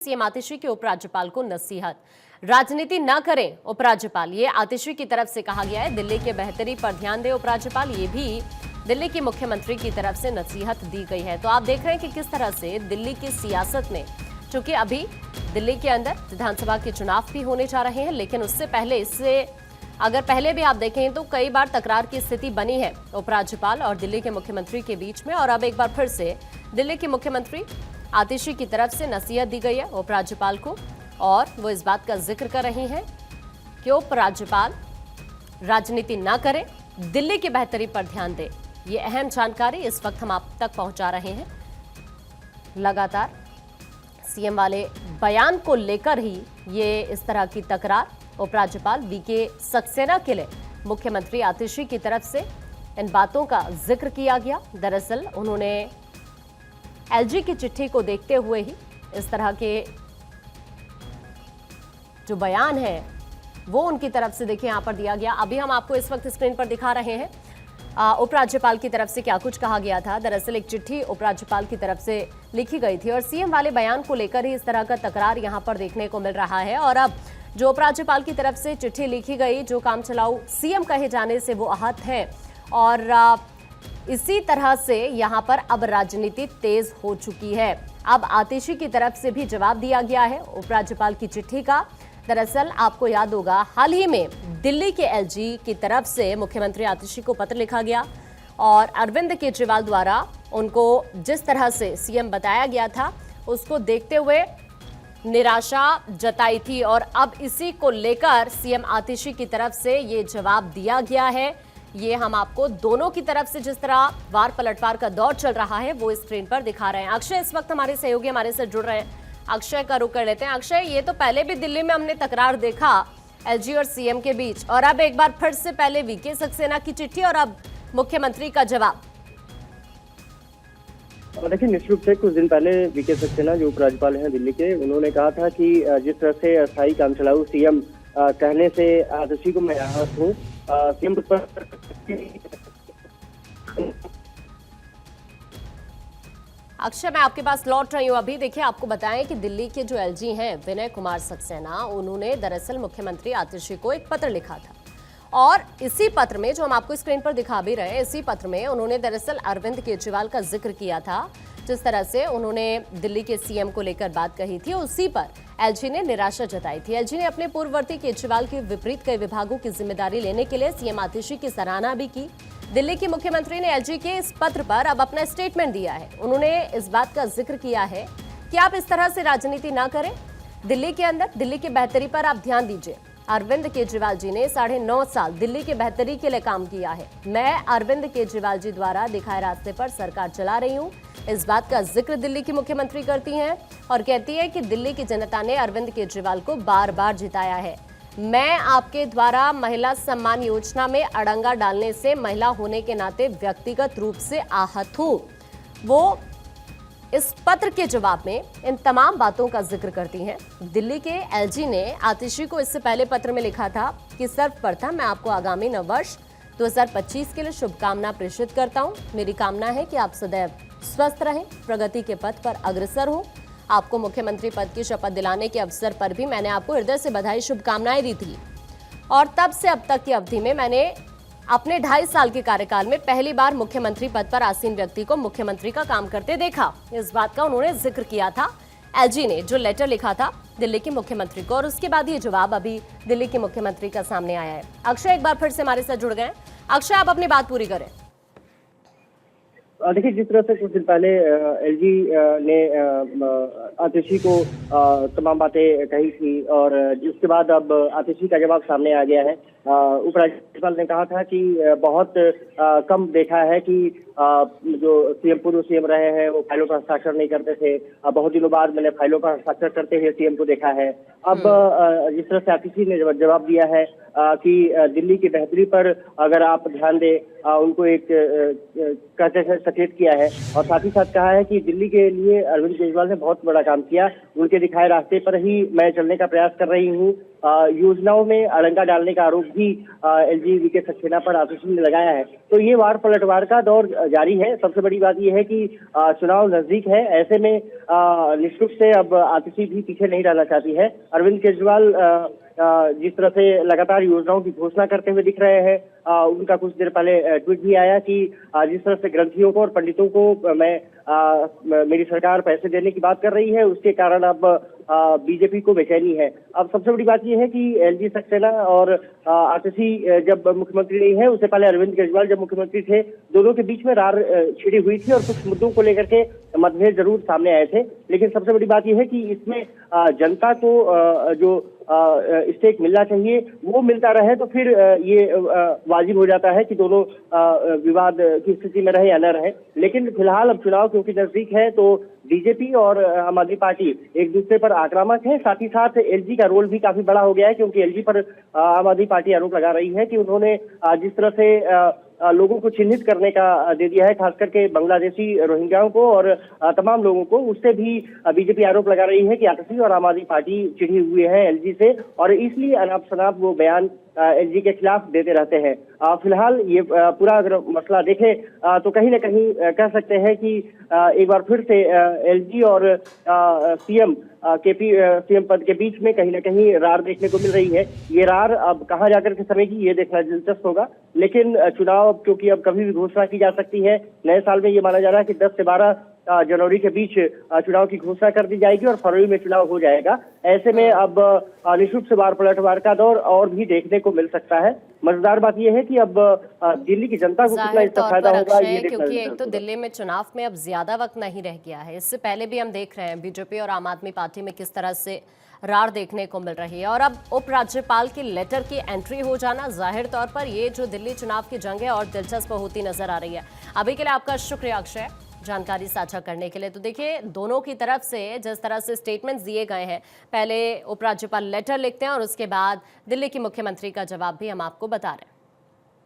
CM आतिशी के उपराज्यपाल को नसीहत। राजनीति न करें उपराज्यपाल, ये आतिशी की तरफ से कहा गया है। दिल्ली के बेहतरी पर ध्यान दें उपराज्यपाल, ये भी दिल्ली के मुख्यमंत्री की तरफ से नसीहत दी गई है। तो आप देख रहे हैं कि किस तरह से दिल्ली की सियासत में, चूंकि अभी दिल्ली के अंदर विधानसभा के चुनाव भी होने जा रहे हैं, लेकिन उससे पहले इससे अगर पहले भी आप देखें तो कई बार तकरार की स्थिति बनी है उपराज्यपाल और दिल्ली के मुख्यमंत्री के बीच में। और अब एक बार फिर से दिल्ली के मुख्यमंत्री आतिशी की तरफ से नसीहत दी गई है उपराज्यपाल को, और वो इस बात का जिक्र कर रही हैं कि उपराज्यपाल राजनीति ना करें, दिल्ली की बेहतरी पर ध्यान दें। ये अहम जानकारी इस वक्त हम आप तक पहुंचा रहे हैं। लगातार सीएम वाले बयान को लेकर ही ये इस तरह की तकरार उपराज्यपाल वीके सक्सेना के लिए मुख्यमंत्री आतिशी की तरफ से इन बातों का जिक्र किया गया। दरअसल उन्होंने एलजी की चिट्ठी को देखते हुए ही इस तरह के जो बयान है वो उनकी तरफ से देखिए यहां पर दिया गया। अभी हम आपको इस वक्त स्क्रीन पर दिखा रहे हैं उपराज्यपाल की तरफ से क्या कुछ कहा गया था। दरअसल एक चिट्ठी उपराज्यपाल की तरफ से लिखी गई थी और सीएम वाले बयान को लेकर ही इस तरह का तकरार यहां पर देखने को मिल रहा है। और अब जो उपराज्यपाल की तरफ से चिट्ठी लिखी गई, जो काम चलाऊ सीएम कहे जाने से वो आहत है, और इसी तरह से यहां पर अब राजनीति तेज हो चुकी है। अब आतिशी की तरफ से भी जवाब दिया गया है उपराज्यपाल की चिट्ठी का। दरअसल आपको याद होगा, हाल ही में दिल्ली के एलजी की तरफ से मुख्यमंत्री आतिशी को पत्र लिखा गया और अरविंद केजरीवाल द्वारा उनको जिस तरह से सीएम बताया गया था उसको देखते हुए निराशा जताई थी। और अब इसी को लेकर सीएम आतिशी की तरफ से ये जवाब दिया गया है। ये हम आपको दोनों की तरफ से जिस तरह वार पलटवार का दौर चल रहा है वो स्क्रीन पर दिखा रहे हैं। अक्षय इस वक्त हमारे सहयोगी हमारे साथ जुड़ रहे हैं, अक्षय का रुख कर लेते हैं। अक्षय, ये तो पहले भी दिल्ली में हमने तकरार देखा एलजी और सीएम के बीच, और अब एक बार फिर से पहले वीके सक्सेना की चिट्ठी और अब मुख्यमंत्री का जवाब। देखिए, निश्चित रूप से कुछ दिन पहले वीके सक्सेना जो उपराज्यपाल हैं दिल्ली के, उन्होंने कहा था कि जिस तरह से अस्थायी काम चलाऊ सीएम कहने से आतिशी को मैं आहत हूँ। सीएम पर अक्षय, मैं आपके पास लौट रही हूँ। अभी देखिए, आपको बताएं कि दिल्ली के जो एलजी हैं विनय कुमार सक्सेना, उन्होंने दरअसल मुख्यमंत्री आतिशी को एक पत्र लिखा था और इसी पत्र में, जो हम आपको स्क्रीन पर दिखा भी रहे हैं, इसी पत्र में उन्होंने दरअसल अरविंद केजरीवाल का जिक्र किया था। जिस तरह से उन्होंने दिल्ली के सीएम को लेकर बात कही थी, उसी पर एलजी ने निराशा जताई थी। एलजी ने अपने पूर्ववर्ती केजरीवाल के विपरीत कई विभागों की जिम्मेदारी लेने के लिए सीएम आतिशी की सराहना भी की। दिल्ली के मुख्यमंत्री ने एलजी के इस पत्र पर अब अपना स्टेटमेंट दिया है। उन्होंने इस बात का जिक्र किया है कि आप इस तरह से राजनीति ना करें, दिल्ली के अंदर दिल्ली की बेहतरी पर आप ध्यान दीजिए। अरविंद केजरीवाल जी ने 9.5 साल दिल्ली की बेहतरी के लिए काम किया है। मैं अरविंद केजरीवाल जी द्वारा दिखाए रास्ते पर सरकार चला रही हूं। इस बात का जिक्र दिल्ली की मुख्यमंत्री करती हैं और कहती है कि दिल्ली की जनता ने अरविंद केजरीवाल को बार बार जिताया है। मैं आपके द्वारा महिला सम्मान योजना में अड़ंगा डालने से महिला होने के नाते व्यक्तिगत रूप से आहत हूं। वो इस पत्र के जवाब में इन तमाम बातों का जिक्र करती हैं। दिल्ली के एलजी ने आतिशी को इससे पहले पत्र में लिखा था कि सर्वप्रथम मैं आपको आगामी नववर्ष 2025 के लिए शुभकामना प्रेषित करता हूं। मेरी कामना है कि आप सदैव स्वस्थ रहें, प्रगति के पथ पर अग्रसर हो। आपको मुख्यमंत्री पद की शपथ दिलाने के अवसर पर भी मैंने आपको हृदय से बधाई शुभकामनाएं दी थी, और तब से अब तक की अवधि में मैंने अपने 2.5 साल के कार्यकाल में पहली बार मुख्यमंत्री पद पर आसीन व्यक्ति को मुख्यमंत्री का काम करते देखा। इस बात का उन्होंने जिक्र किया था एलजी ने, जो लेटर लिखा था दिल्ली के मुख्यमंत्री को, और उसके बाद ये जवाब अभी दिल्ली के मुख्यमंत्री का सामने आया है। अक्षय एक बार फिर से हमारे साथ जुड़ गए। अक्षय, आप अपनी बात पूरी करें। देखिए, जिस तरह से कुछ दिन पहले एलजी ने आतिशी को तमाम बातें कही थी और जिसके बाद अब आतिशी का जवाब सामने आ गया है। उपराज्यपाल ने कहा था कि बहुत कम देखा है कि जो सीएम पूर्व सीएम रहे हैं वो फाइलों पर हस्ताक्षर नहीं करते थे। बहुत दिनों बाद मैंने फाइलों पर हस्ताक्षर करते हुए सीएम को देखा है। अब जिस तरह से आतिशी ने जवाब दिया है कि दिल्ली की बेहतरी पर अगर आप ध्यान दें, उनको एक कहते हैं सचेत किया है और साथ ही साथ कहा है कि दिल्ली के लिए अरविंद केजरीवाल ने बहुत बड़ा काम किया। उनके दिखाए रास्ते पर ही मैं चलने का प्रयास कर रही हूँ। योजनाओं में अड़ंगा डालने का आरोप भी एलजी वीके सक्सेना पर आतिशी ने लगाया है। तो ये वार पलटवार का दौर जारी है। सबसे बड़ी बात यह है कि चुनाव नजदीक है, ऐसे में निश्चित रूप से अब आतिशी भी पीछे नहीं रहना चाहती है। अरविंद केजरीवाल जिस तरह से लगातार योजनाओं की घोषणा करते हुए दिख रहे हैं, उनका कुछ देर पहले ट्वीट भी आया कि जिस तरह से ग्रंथियों को और पंडितों को मेरी सरकार पैसे देने की बात कर रही है, उसके कारण अब बीजेपी को बेचैनी है। अब सबसे बड़ी बात यह है कि एलजी सक्सेना और आतिशी जब मुख्यमंत्री रही है, उससे पहले अरविंद केजरीवाल जब मुख्यमंत्री थे, दोनों के बीच में रार छिड़ी हुई थी और कुछ मुद्दों को लेकर के मतभेद जरूर सामने आए थे। लेकिन सबसे बड़ी बात यह है कि इसमें जनता को जो स्टेक मिलना चाहिए वो मिलता रहे, तो फिर ये वाजिब हो जाता है कि दोनों विवाद की स्थिति में रहे या न रहे। लेकिन फिलहाल अब चुनाव क्योंकि नजदीक है, तो बीजेपी और आम आदमी पार्टी एक दूसरे पर आक्रामक है। साथ ही साथ एलजी का रोल भी काफी बड़ा हो गया है, क्योंकि एलजी पर आम आदमी पार्टी आरोप लगा रही है कि उन्होंने जिस तरह से लोगों को चिन्हित करने का दे दिया है, खास करके बांग्लादेशी रोहिंग्याओं को और तमाम लोगों को, उससे भी बीजेपी आरोप लगा रही है कि आतिशी और आम आदमी पार्टी चिढ़ी हुई है एलजी से, और इसलिए अनाप शनाप वो बयान एलजी के खिलाफ देते रहते हैं। फिलहाल ये पूरा अगर मसला देखें तो कहीं ना कहीं कह सकते हैं कि एक बार फिर से एलजी और सीएम सीएम पद के बीच में कहीं ना कहीं रार देखने को मिल रही है। ये रार अब कहां जाकर के समेगी ये देखना दिलचस्प होगा। लेकिन चुनाव क्योंकि अब कभी भी घोषणा की जा सकती है, नए साल में ये माना जा रहा है कि 10 से 12 जनवरी के बीच चुनाव की घोषणा कर दी जाएगी और फरवरी में चुनाव हो जाएगा। ऐसे में अब निश्चित से वार पलटवार का दौर और भी देखने को मिल सकता है। मजेदार बात यह है कि अब दिल्ली की जनता को कितना इसका फायदा होगा ये देखना, क्योंकि एक तो दिल्ली में चुनाव में अब ज्यादा वक्त नहीं रह गया है। इससे पहले भी हम देख रहे हैं बीजेपी और आम आदमी पार्टी में किस तरह से रार देखने को मिल रही है, और अब उपराज्यपाल की लेटर की एंट्री हो जाना जाहिर तौर पर ये जो दिल्ली चुनाव की जंग है और दिलचस्प होती नजर आ रही है। अभी के लिए आपका शुक्रिया अक्षय, जानकारी साझा करने के लिए। तो देखिए, दोनों की तरफ से जिस तरह से स्टेटमेंट्स दिए गए हैं, पहले उपराज्यपाल लेटर लिखते हैं और उसके बाद दिल्ली की मुख्यमंत्री का जवाब भी हम आपको बता रहे हैं।